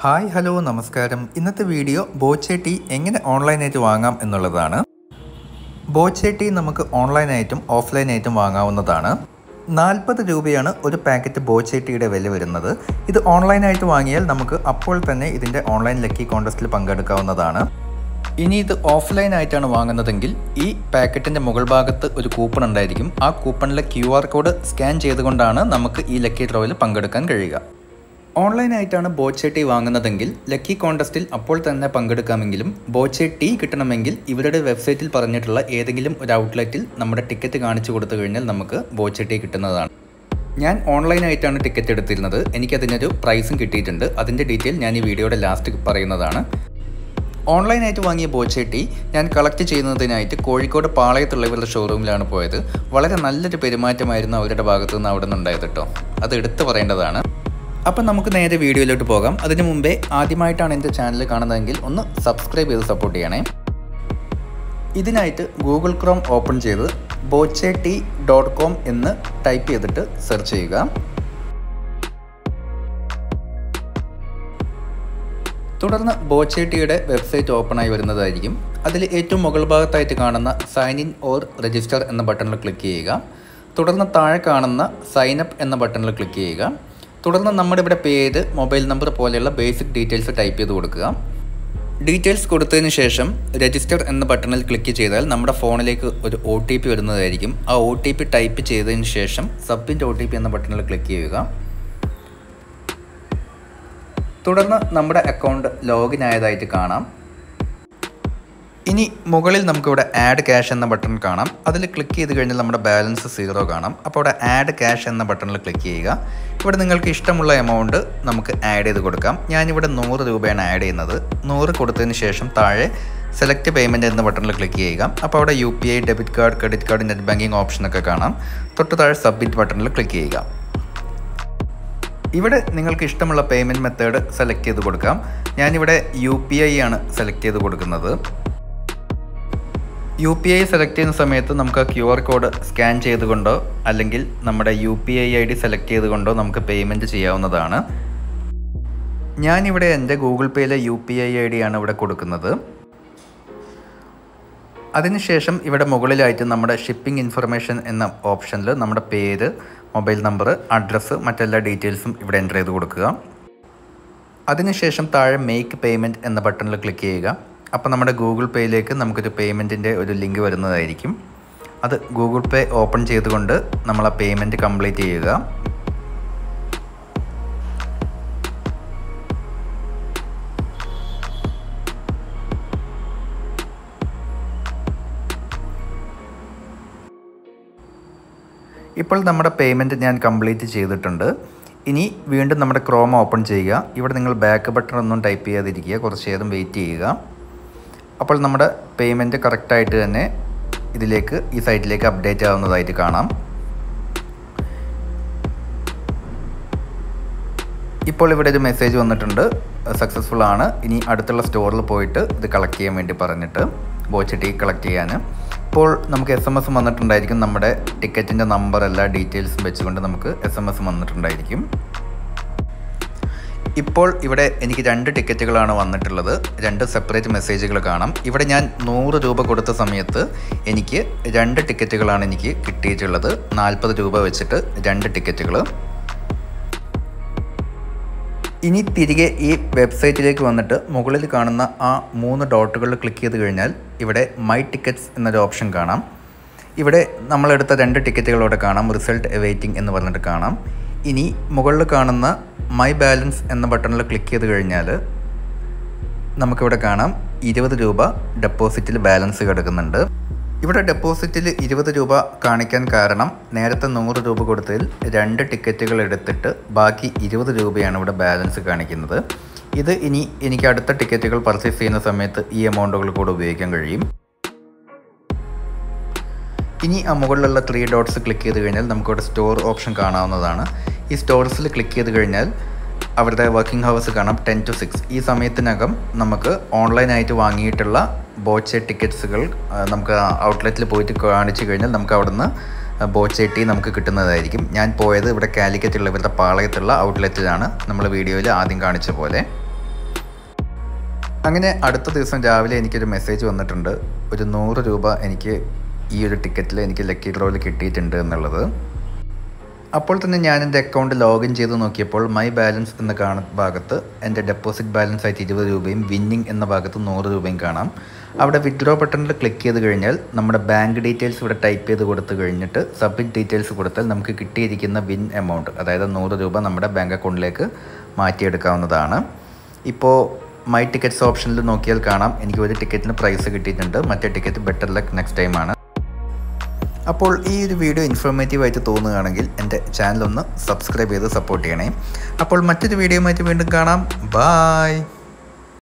Hi hello നമസ്കാരം. ഇന്നത്തെ video Boche എങ്ങനെ ഓൺലൈനായിട്ട് വാങ്ങാം എന്നുള്ളതാണ്. ബോച്ചെ നമുക്ക് ഓൺലൈനായിട്ടും ഓഫ്ലൈനായിട്ടും വാങ്ങാവുന്നതാണ്. 40 രൂപയാണ് ഒരു പാക്കറ്റ് ബോച്ചെ വില വരുന്നത്. ഇത് ഓൺലൈനായിട്ട് വാങ്ങിയാൽ നമുക്ക് അപ്പോൾ തന്നെ ഇതിൻ്റെ ഓൺലൈൻ ലക്കി കോൺടെസ്റ്റിൽ പങ്കെടുക്കാവുന്നതാണ്. ഇനി ഇത് ഓഫ്ലൈനായിട്ടാണ് വാങ്ങുന്നതെങ്കിൽ ഈ പാക്കറ്റിൻ്റെ മുകൾ ഭാഗത്ത് ഒരു കൂപ്പൺ ഉണ്ടായിരിക്കും. ആ കൂപ്പണിലെ QR കോഡ് സ്കാൻ ചെയ്തുകൊണ്ടാണ് നമുക്ക് ഈ ലക്കി ഡ്രോയിൽ പങ്കെടുക്കാൻ കഴിയുക. ഓൺലൈനായിട്ടാണ് ബോച്ചെ വാങ്ങുന്നതെങ്കിൽ ലക്കി കോൺടെസ്റ്റിൽ അപ്പോൾ തന്നെ പങ്കെടുക്കാമെങ്കിലും ബോച്ചെ കിട്ടണമെങ്കിൽ ഇവരുടെ വെബ്സൈറ്റിൽ പറഞ്ഞിട്ടുള്ള ഏതെങ്കിലും ഒരു ഔട്ട്ലെറ്റിൽ നമ്മുടെ ടിക്കറ്റ് കാണിച്ചു കൊടുത്തു കഴിഞ്ഞാൽ നമുക്ക് ബോച്ചെ കിട്ടുന്നതാണ്. ഞാൻ ഓൺലൈനായിട്ടാണ് ടിക്കറ്റ് എടുത്തിരുന്നത്. എനിക്കതിനൊരു പ്രൈസും കിട്ടിയിട്ടുണ്ട്. അതിൻ്റെ ഡീറ്റെയിൽ ഞാൻ ഈ വീഡിയോയുടെ ലാസ്റ്റ് പറയുന്നതാണ്. ഓൺലൈനായിട്ട് വാങ്ങിയ ബോച്ചെ ഞാൻ കളക്ട് ചെയ്യുന്നതിനായിട്ട് കോഴിക്കോട് പാളയത്തുള്ള ഇവരുടെ ഷോറൂമിലാണ് പോയത്. വളരെ നല്ലൊരു പെരുമാറ്റമായിരുന്നു അവരുടെ ഭാഗത്തു നിന്ന് അവിടെ നിന്നുണ്ടായത് കേട്ടോ. അത് എടുത്തു പറയേണ്ടതാണ്. അപ്പം നമുക്ക് നേരെ വീഡിയോയിലോട്ട് പോകാം. അതിനു മുമ്പേ ആദ്യമായിട്ടാണ് എൻ്റെ ചാനൽ കാണുന്നതെങ്കിൽ ഒന്ന് സബ്സ്ക്രൈബ് ചെയ്ത് സപ്പോർട്ട് ചെയ്യണേ. ഇതിനായിട്ട് ഗൂഗിൾ ക്രോം ഓപ്പൺ ചെയ്ത് bocheti.com എന്ന് ടൈപ്പ് ചെയ്തിട്ട് സെർച്ച് ചെയ്യുക. തുടർന്ന് ബോച്ചെ വെബ്സൈറ്റ് ഓപ്പണായി വരുന്നതായിരിക്കും. അതിൽ ഏറ്റവും മുകൾ ഭാഗത്തായിട്ട് കാണുന്ന സൈൻ ഇൻ ഓർ രജിസ്റ്റർ എന്ന ബട്ടണിൽ ക്ലിക്ക് ചെയ്യുക. തുടർന്ന് താഴെ കാണുന്ന സൈൻ അപ്പ് എന്ന ബട്ടണിൽ ക്ലിക്ക് ചെയ്യുക. തുടർന്ന് നമ്മുടെ ഇവിടെ പേര്, മൊബൈൽ നമ്പർ പോലെയുള്ള ബേസിക് ഡീറ്റെയിൽസ് ടൈപ്പ് ചെയ്ത് കൊടുക്കുക. ഡീറ്റെയിൽസ് കൊടുത്തതിന് ശേഷം രജിസ്റ്റർ എന്ന ബട്ടണിൽ ക്ലിക്ക് ചെയ്താൽ നമ്മുടെ ഫോണിലേക്ക് ഒരു OTP വരുന്നതായിരിക്കും. ആ OTP ടൈപ്പ് ചെയ്തതിന് ശേഷം സബ്മിറ്റ് OTP എന്ന ബട്ടണിൽ ക്ലിക്ക് ചെയ്യുക. തുടർന്ന് നമ്മുടെ അക്കൗണ്ട് ലോഗിൻ ആയതായിട്ട് കാണാം. ഇനി മുകളിൽ നമുക്കിവിടെ ആഡ് ക്യാഷ് എന്ന ബട്ടൺ കാണാം. അതിൽ ക്ലിക്ക് ചെയ്ത് കഴിഞ്ഞാൽ നമ്മുടെ ബാലൻസ് 0 കാണാം. അപ്പോൾ ഇവിടെ ആഡ് ക്യാഷ് എന്ന ബട്ടണിൽ ക്ലിക്ക് ചെയ്യുക. ഇവിടെ നിങ്ങൾക്ക് ഇഷ്ടമുള്ള എമൗണ്ട് നമുക്ക് ആഡ് ചെയ്ത് കൊടുക്കാം. ഞാനിവിടെ 100 രൂപയാണ് ആഡ് ചെയ്യുന്നത്. 100 കൊടുത്തതിന് ശേഷം താഴെ സെലക്ട് പേയ്മെൻറ്റ് എന്ന ബട്ടണിൽ ക്ലിക്ക് ചെയ്യുക. അപ്പോൾ അവിടെ UPI, debit card, credit card, net banking ഓപ്ഷനൊക്കെ കാണാം. തൊട്ട് താഴെ സബ്മിറ്റ് ബട്ടണിൽ ക്ലിക്ക് ചെയ്യുക. ഇവിടെ നിങ്ങൾക്ക് ഇഷ്ടമുള്ള പേയ്മെൻറ്റ് മെത്തേഡ് സെലക്ട് ചെയ്ത് കൊടുക്കാം. ഞാനിവിടെ UPI ആണ് സെലക്ട് ചെയ്ത് കൊടുക്കുന്നത്. UPI സെലക്ട് ചെയ്യുന്ന സമയത്ത് നമുക്ക് ആ QR കോഡ് സ്കാൻ ചെയ്തുകൊണ്ടോ അല്ലെങ്കിൽ നമ്മുടെ UPI ID സെലക്ട് ചെയ്തുകൊണ്ടോ നമുക്ക് പേയ്മെൻറ്റ് ചെയ്യാവുന്നതാണ്. ഞാനിവിടെ എൻ്റെ ഗൂഗിൾ പേയിലെ UPI ID ആണ് ഇവിടെ കൊടുക്കുന്നത്. അതിനുശേഷം ഇവിടെ മുകളിലായിട്ട് നമ്മുടെ ഷിപ്പിംഗ് ഇൻഫർമേഷൻ എന്ന ഓപ്ഷനിൽ നമ്മുടെ പേര്, മൊബൈൽ നമ്പർ, അഡ്രസ്സ്, മറ്റെല്ലാ ഡീറ്റെയിൽസും ഇവിടെ എൻ്റർ ചെയ്ത് കൊടുക്കുക. അതിനുശേഷം താഴെ മേക്ക് പേയ്മെൻറ്റ് എന്ന ബട്ടണിൽ ക്ലിക്ക് ചെയ്യുക. അപ്പോൾ നമ്മുടെ ഗൂഗിൾ പേയിലേക്ക് നമുക്കൊരു പേയ്മെൻറ്റിൻ്റെ ഒരു ലിങ്ക് വരുന്നതായിരിക്കും. അത് ഗൂഗിൾ പേ ഓപ്പൺ ചെയ്തുകൊണ്ട് നമ്മൾ ആ പേയ്മെൻറ്റ് കംപ്ലീറ്റ് ചെയ്യുക. ഇപ്പോൾ നമ്മുടെ പേയ്മെൻറ്റ് ഞാൻ കംപ്ലീറ്റ് ചെയ്തിട്ടുണ്ട്. ഇനി വീണ്ടും നമ്മുടെ ക്രോം ഓപ്പൺ ചെയ്യുക. ഇവിടെ നിങ്ങൾ ബാക്ക് ബട്ടൺ ഒന്നും ടൈപ്പ് ചെയ്യാതിരിക്കുക, കുറച്ച് നേരം വെയിറ്റ് ചെയ്യുക. അപ്പോൾ നമ്മുടെ പേയ്മെൻറ്റ് കറക്റ്റായിട്ട് തന്നെ ഇതിലേക്ക് ഈ സൈറ്റിലേക്ക് അപ്ഡേറ്റ് ആവുന്നതായിട്ട് കാണാം. ഇപ്പോൾ ഇവിടെ ഒരു മെസ്സേജ് വന്നിട്ടുണ്ട്, സക്സസ്ഫുൾ ആണ്. ഇനി അടുത്തുള്ള സ്റ്റോറിൽ പോയിട്ട് ഇത് കളക്ട് ചെയ്യാൻ വേണ്ടി പറഞ്ഞിട്ട് ബോച്ചെ കളക്ട് ചെയ്യാൻ. ഇപ്പോൾ നമുക്ക് SMS വന്നിട്ടുണ്ടായിരിക്കും. നമ്മുടെ ടിക്കറ്റിൻ്റെ നമ്പർ, എല്ലാ ഡീറ്റെയിൽസും വെച്ചുകൊണ്ട് നമുക്ക് SMS വന്നിട്ടുണ്ടായിരിക്കും. ഇപ്പോൾ ഇവിടെ എനിക്ക് 2 ടിക്കറ്റുകളാണ് വന്നിട്ടുള്ളത്. 2 സെപ്പറേറ്റ് മെസ്സേജുകൾ കാണാം. ഇവിടെ ഞാൻ 100 രൂപ കൊടുത്ത സമയത്ത് എനിക്ക് 2 ടിക്കറ്റുകളാണ് എനിക്ക് കിട്ടിയിട്ടുള്ളത്. 40 രൂപ വെച്ചിട്ട് 2 ടിക്കറ്റുകൾ. ഇനി തിരികെ ഈ വെബ്സൈറ്റിലേക്ക് വന്നിട്ട് മുകളിൽ കാണുന്ന ആ 3 ഡോട്ടുകളിൽ ക്ലിക്ക് ചെയ്ത് കഴിഞ്ഞാൽ ഇവിടെ മൈ ടിക്കറ്റ്സ് എന്നൊരു ഓപ്ഷൻ കാണാം. ഇവിടെ നമ്മളെടുത്ത 2 ടിക്കറ്റുകളോടെ കാണാം. റിസൾട്ട് അവൈറ്റിംഗ് എന്ന് പറഞ്ഞിട്ട് കാണാം. ഇനി മുകളിൽ കാണുന്ന മൈ ബാലൻസ് എന്ന ബട്ടണിൽ ക്ലിക്ക് ചെയ്ത് കഴിഞ്ഞാൽ നമുക്കിവിടെ കാണാം 20 രൂപ ഡെപ്പോസിറ്റിൽ ബാലൻസ് കിടക്കുന്നുണ്ട്. ഇവിടെ ഡെപ്പോസിറ്റിൽ 20 രൂപ കാണിക്കാൻ കാരണം നേരത്തെ 100 രൂപ കൊടുത്തതിൽ 2 ടിക്കറ്റുകൾ എടുത്തിട്ട് ബാക്കി 20 രൂപയാണ് ഇവിടെ ബാലൻസ് കാണിക്കുന്നത്. ഇത് ഇനി എനിക്ക് അടുത്ത ടിക്കറ്റുകൾ പർച്ചേസ് ചെയ്യുന്ന സമയത്ത് ഈ എമൗണ്ടുകൾ കൂടെ ഉപയോഗിക്കാൻ കഴിയും. ഇനി ആ മുകളിലുള്ള 3 ഡോട്ട്സ് ക്ലിക്ക് ചെയ്ത് കഴിഞ്ഞാൽ നമുക്കിവിടെ സ്റ്റോർ ഓപ്ഷൻ കാണാവുന്നതാണ്. ഈ സ്റ്റോർസിൽ ക്ലിക്ക് ചെയ്ത് കഴിഞ്ഞാൽ അവരുടെ വർക്കിംഗ് ഹവേഴ്സ് കാണാം 10 to 6. ഈ സമയത്തിനകം നമുക്ക് ഓൺലൈനായിട്ട് വാങ്ങിയിട്ടുള്ള ബോച്ചെ ടിക്കറ്റ്സുകൾ നമുക്ക് ഔട്ട്ലെറ്റിൽ പോയിട്ട് കാണിച്ചു കഴിഞ്ഞാൽ നമുക്ക് അവിടെ നിന്ന് ബോച്ചെ നമുക്ക് കിട്ടുന്നതായിരിക്കും. ഞാൻ പോയത് ഇവിടെ കാലിക്കറ്റുള്ള ഇവരുടെ പാളയത്തുള്ള ഔട്ട്ലെറ്റിലാണ്, നമ്മൾ വീഡിയോയിൽ ആദ്യം കാണിച്ച പോലെ. അങ്ങനെ അടുത്ത ദിവസം രാവിലെ എനിക്കൊരു മെസ്സേജ് വന്നിട്ടുണ്ട്, ഒരു 100 രൂപ എനിക്ക് ഈ ഒരു ടിക്കറ്റിൽ എനിക്ക് ലക്കി ഡ്രോയിൽ കിട്ടിയിട്ടുണ്ട് എന്നുള്ളത്. അപ്പോൾ തന്നെ ഞാൻ എൻ്റെ അക്കൗണ്ട് ലോഗിൻ ചെയ്ത് നോക്കിയപ്പോൾ മൈ ബാലൻസ് എന്ന ഭാഗത്ത് എൻ്റെ ഡെപ്പോസിറ്റ് ബാലൻസ് ആയിട്ട് 20 രൂപയും വിന്നിംഗ് എന്ന ഭാഗത്ത് 100 രൂപയും കാണാം. അവിടെ വിത്ഡ്രോ ബട്ടണിൽ ക്ലിക്ക് ചെയ്ത് കഴിഞ്ഞാൽ നമ്മുടെ ബാങ്ക് ഡീറ്റെയിൽസ് ഇവിടെ ടൈപ്പ് ചെയ്ത് കൊടുത്തു കഴിഞ്ഞിട്ട് സബ്മിറ്റ് ഡീറ്റെയിൽസ് കൊടുത്താൽ നമുക്ക് കിട്ടിയിരിക്കുന്ന വിൻ എമൗണ്ട്, അതായത് 100 രൂപ നമ്മുടെ ബാങ്ക് അക്കൗണ്ടിലേക്ക് മാറ്റിയെടുക്കാവുന്നതാണ്. ഇപ്പോൾ മൈ ടിക്കറ്റ്സ് ഓപ്ഷനിൽ നോക്കിയാൽ കാണാം എനിക്ക് ഒരു ടിക്കറ്റിന് പ്രൈസ് കിട്ടിയിട്ടുണ്ട്, മറ്റേ ticket better luck next time ആണ്. അപ്പോൾ ഈ ഒരു വീഡിയോ ഇൻഫോർമേറ്റീവായിട്ട് തോന്നുകയാണെങ്കിൽ എൻ്റെ ചാനൽ ഒന്ന് സബ്സ്ക്രൈബ് ചെയ്ത് സപ്പോർട്ട് ചെയ്യണേ. അപ്പോൾ മറ്റൊരു വീഡിയോയുമായിട്ട് വീണ്ടും കാണാം. ബായ്.